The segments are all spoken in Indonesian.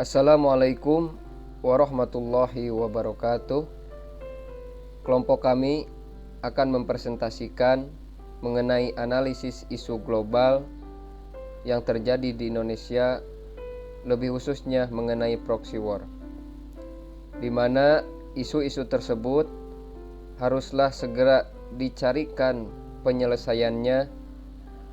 Assalamualaikum warahmatullahi wabarakatuh. Kelompok kami akan mempresentasikan mengenai analisis isu global yang terjadi di Indonesia, lebih khususnya mengenai proxy war, di mana isu-isu tersebut haruslah segera dicarikan penyelesaiannya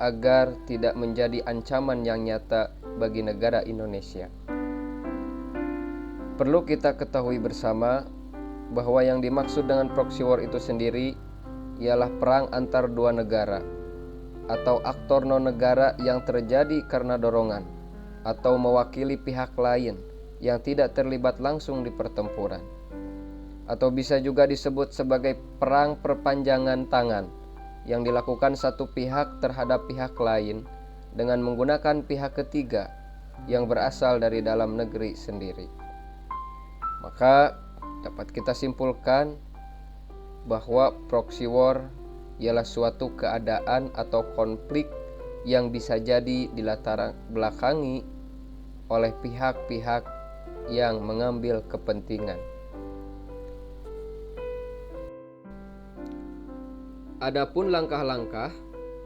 agar tidak menjadi ancaman yang nyata bagi negara Indonesia. Perlu kita ketahui bersama bahwa yang dimaksud dengan proxy war itu sendiri ialah perang antar dua negara atau aktor non-negara yang terjadi karena dorongan atau mewakili pihak lain yang tidak terlibat langsung di pertempuran, atau bisa juga disebut sebagai perang perpanjangan tangan yang dilakukan satu pihak terhadap pihak lain dengan menggunakan pihak ketiga yang berasal dari dalam negeri sendiri. Maka dapat kita simpulkan bahwa proxy war ialah suatu keadaan atau konflik yang bisa jadi dilatar belakangi oleh pihak-pihak yang mengambil kepentingan. Adapun langkah-langkah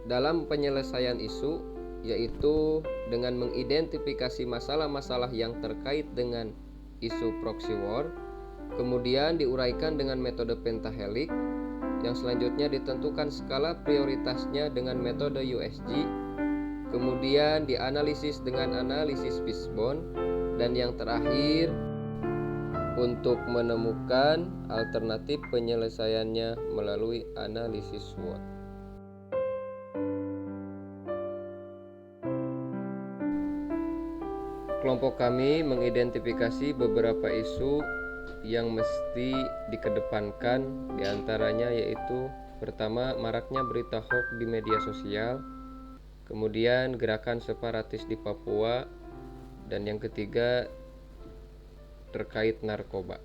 dalam penyelesaian isu, yaitu dengan mengidentifikasi masalah-masalah yang terkait dengan isu proxy war, kemudian diuraikan dengan metode pentahelix, yang selanjutnya ditentukan skala prioritasnya dengan metode USG, kemudian dianalisis dengan analisis fishbone, dan yang terakhir untuk menemukan alternatif penyelesaiannya melalui analisis SWOT. Kelompok kami mengidentifikasi beberapa isu yang mesti dikedepankan, diantaranya yaitu pertama, maraknya berita hoax di media sosial, kemudian gerakan separatis di Papua, dan yang ketiga terkait narkoba.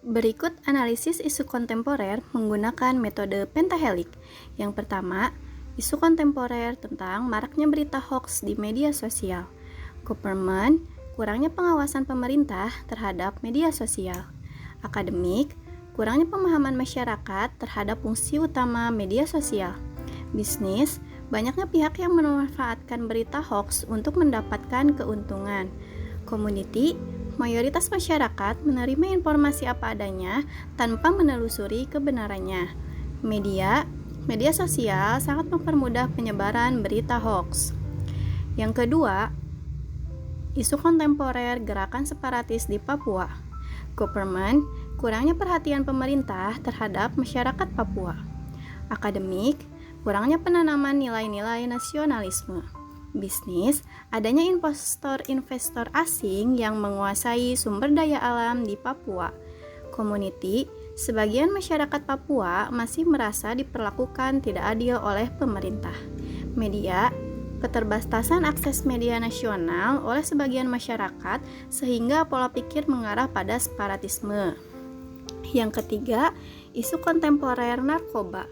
Berikut analisis isu kontemporer menggunakan metode pentahelix. Yang pertama, isu kontemporer tentang maraknya berita hoax di media sosial. Government, kurangnya pengawasan pemerintah terhadap media sosial. Akademik, kurangnya pemahaman masyarakat terhadap fungsi utama media sosial. Bisnis, banyaknya pihak yang memanfaatkan berita hoax untuk mendapatkan keuntungan. Community, mayoritas masyarakat menerima informasi apa adanya tanpa menelusuri kebenarannya. Media sosial sangat mempermudah penyebaran berita hoax. Yang kedua, isu kontemporer gerakan separatis di Papua. Government, kurangnya perhatian pemerintah terhadap masyarakat Papua. Akademik, kurangnya penanaman nilai-nilai nasionalisme. Bisnis, adanya investor asing yang menguasai sumber daya alam di Papua. Community, sebagian masyarakat Papua masih merasa diperlakukan tidak adil oleh pemerintah. Media, keterbatasan akses media nasional oleh sebagian masyarakat sehingga pola pikir mengarah pada separatisme. Yang ketiga, isu kontemporer narkoba.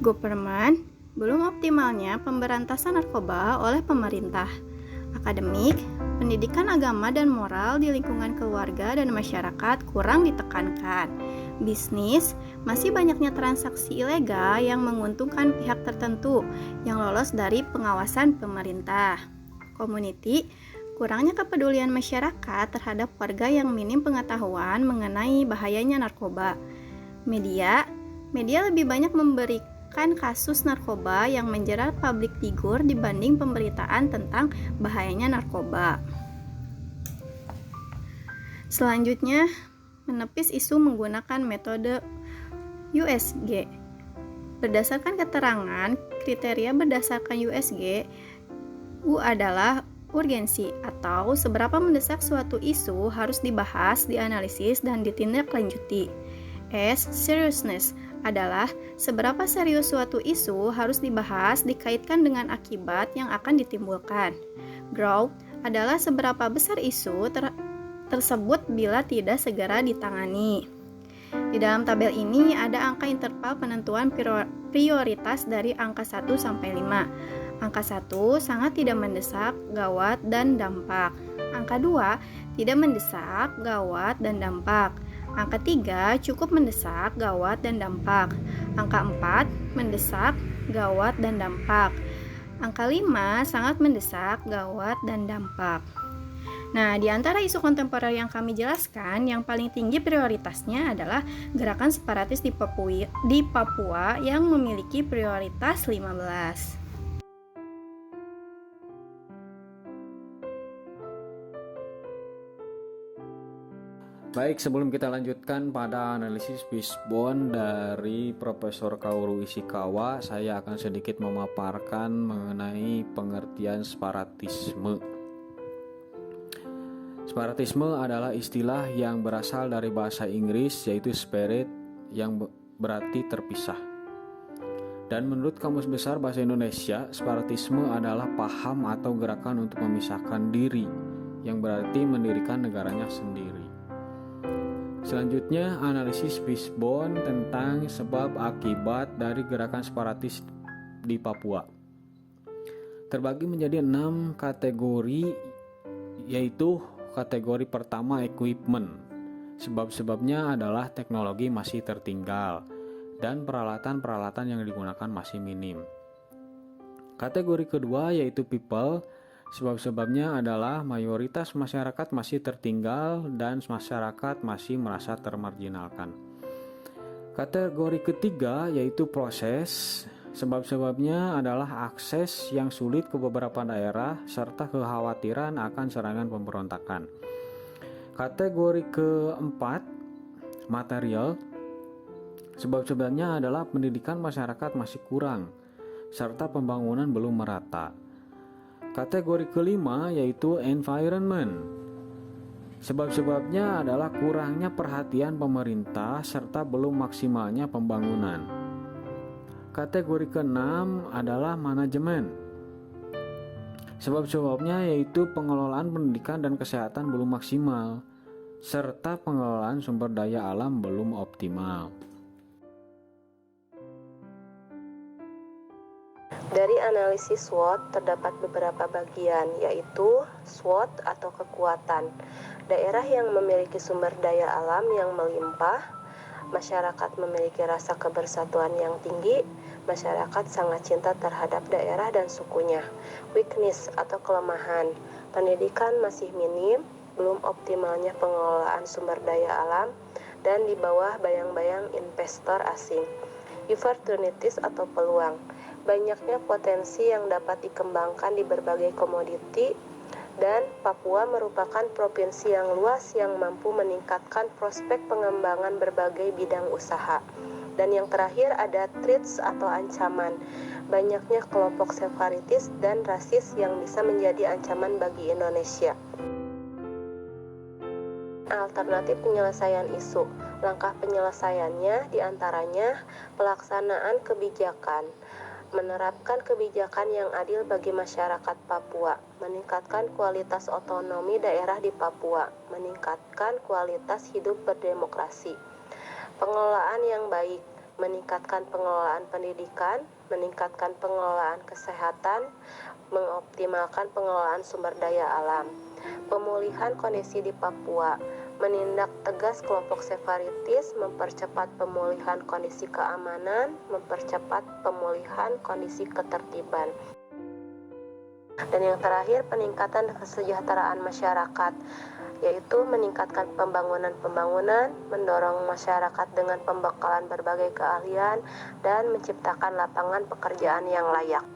Government, belum optimalnya pemberantasan narkoba oleh pemerintah. Akademik, pendidikan agama dan moral di lingkungan keluarga dan masyarakat kurang ditekankan. Bisnis, masih banyaknya transaksi ilegal yang menguntungkan pihak tertentu yang lolos dari pengawasan pemerintah. Community, kurangnya kepedulian masyarakat terhadap warga yang minim pengetahuan mengenai bahayanya narkoba. Media lebih banyak memberikan kasus narkoba yang menjerat public figure dibanding pemberitaan tentang bahayanya narkoba. Selanjutnya, menepis isu menggunakan metode USG. Berdasarkan keterangan, kriteria berdasarkan USG, U adalah urgensi atau seberapa mendesak suatu isu harus dibahas, dianalisis, dan ditindaklanjuti. S, seriousness, adalah seberapa serius suatu isu harus dibahas dikaitkan dengan akibat yang akan ditimbulkan. Growth adalah seberapa besar isu tersebut bila tidak segera ditangani. Di dalam tabel ini ada angka interval penentuan prioritas dari angka 1 sampai 5. Angka 1 sangat tidak mendesak, gawat, dan dampak. Angka 2 tidak mendesak, gawat, dan dampak. Angka 3 cukup mendesak, gawat, dan dampak. Angka 4 mendesak, gawat, dan dampak. Angka 5 sangat mendesak, gawat, dan dampak. Nah, di antara isu kontemporer yang kami jelaskan, yang paling tinggi prioritasnya adalah gerakan separatis di Papua yang memiliki prioritas 15. Baik, sebelum kita lanjutkan pada analisis fishbone dari Profesor Kaoru Ishikawa, saya akan sedikit memaparkan mengenai pengertian separatisme. Separatisme adalah istilah yang berasal dari bahasa Inggris, yaitu separate, yang berarti terpisah. Dan menurut Kamus Besar Bahasa Indonesia, separatisme adalah paham atau gerakan untuk memisahkan diri, yang berarti mendirikan negaranya sendiri. Selanjutnya, analisis fishbone tentang sebab akibat dari gerakan separatis di Papua. Terbagi menjadi 6 kategori, yaitu kategori pertama equipment. Sebab-sebabnya adalah teknologi masih tertinggal dan peralatan-peralatan yang digunakan masih minim. Kategori kedua yaitu people. Sebab-sebabnya adalah mayoritas masyarakat masih tertinggal dan masyarakat masih merasa termarginalkan. Kategori ketiga yaitu proses. Sebab-sebabnya adalah akses yang sulit ke beberapa daerah serta kekhawatiran akan serangan pemberontakan. Kategori keempat, material. Sebab-sebabnya adalah pendidikan masyarakat masih kurang serta pembangunan belum merata. Kategori kelima yaitu environment. Sebab-sebabnya adalah kurangnya perhatian pemerintah serta belum maksimalnya pembangunan. Kategori keenam adalah manajemen. Sebab-sebabnya yaitu pengelolaan pendidikan dan kesehatan belum maksimal serta pengelolaan sumber daya alam belum optimal. Dari analisis SWOT terdapat beberapa bagian, yaitu SWOT atau kekuatan. Daerah yang memiliki sumber daya alam yang melimpah, masyarakat memiliki rasa kebersatuan yang tinggi, masyarakat sangat cinta terhadap daerah dan sukunya. Weakness atau kelemahan, pendidikan masih minim, belum optimalnya pengelolaan sumber daya alam, dan di bawah bayang-bayang investor asing. Opportunities atau peluang, banyaknya potensi yang dapat dikembangkan di berbagai komoditi, dan Papua merupakan provinsi yang luas yang mampu meningkatkan prospek pengembangan berbagai bidang usaha. Dan yang terakhir ada threats atau ancaman, banyaknya kelompok separatis dan rasis yang bisa menjadi ancaman bagi Indonesia. Alternatif penyelesaian isu, langkah penyelesaiannya diantaranya pelaksanaan kebijakan, menerapkan kebijakan yang adil bagi masyarakat Papua, meningkatkan kualitas otonomi daerah di Papua, meningkatkan kualitas hidup berdemokrasi, pengelolaan yang baik, meningkatkan pengelolaan pendidikan, meningkatkan pengelolaan kesehatan, mengoptimalkan pengelolaan sumber daya alam, pemulihan kondisi di Papua, menindak tegas kelompok separatis, mempercepat pemulihan kondisi keamanan, mempercepat pemulihan kondisi ketertiban. Dan yang terakhir, peningkatan kesejahteraan masyarakat, yaitu meningkatkan pembangunan, mendorong masyarakat dengan pembekalan berbagai keahlian, dan menciptakan lapangan pekerjaan yang layak.